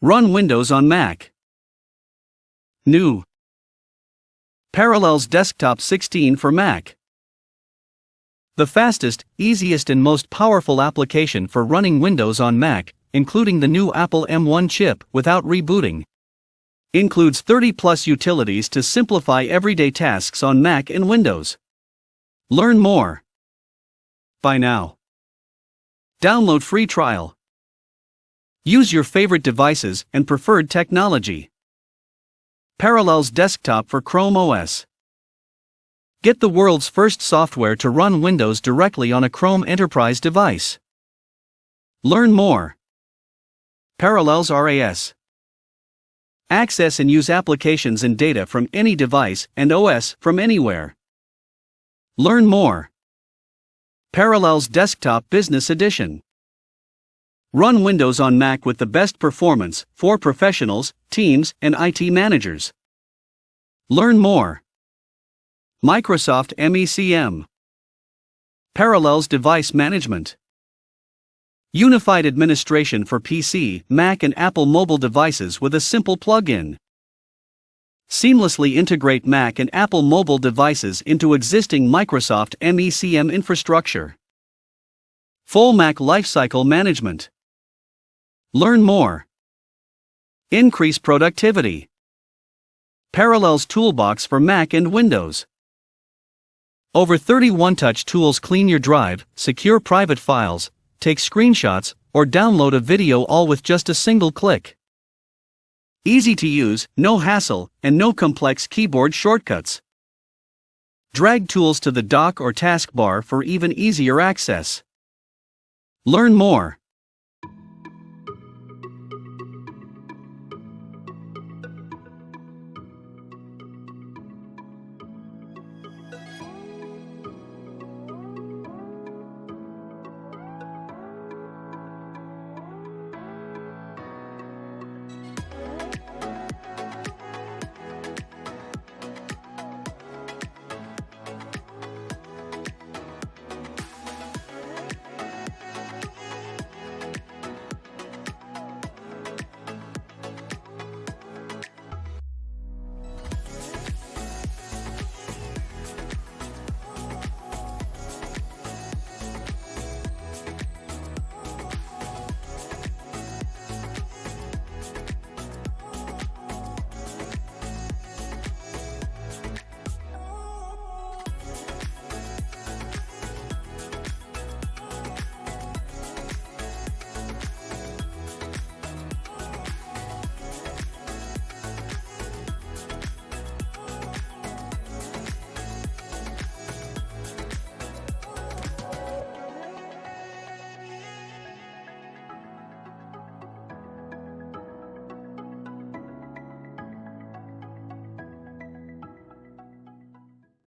Run Windows on Mac. New. Parallels Desktop 16 for Mac. The fastest, easiest and most powerful application for running Windows on Mac, including the new Apple M1 chip without rebooting. Includes 30+ utilities to simplify everyday tasks on Mac and Windows. Learn more. Buy now. Download free trial. Use your favorite devices and preferred technology. Parallels Desktop for Chrome OS. Get the world's first software to run Windows directly on a Chrome Enterprise device. Learn more. Parallels RAS. Access and use applications and data from any device and OS from anywhere. Learn more. Parallels Desktop Business Edition. Run Windows on Mac with the best performance for professionals, teams, and IT managers. Learn more. Microsoft MECM. Parallels Device Management. Unified administration for PC, Mac and Apple mobile devices with a simple plug-in. Seamlessly integrate Mac and Apple mobile devices into existing Microsoft MECM infrastructure. Full Mac Lifecycle Management. Learn more. Increase productivity. Parallels Toolbox for Mac and Windows. Over 30 one-touch tools clean your drive, secure private files, take screenshots, or download a video all with just a single click. Easy to use, no hassle, and no complex keyboard shortcuts. Drag tools to the dock or taskbar for even easier access. Learn more.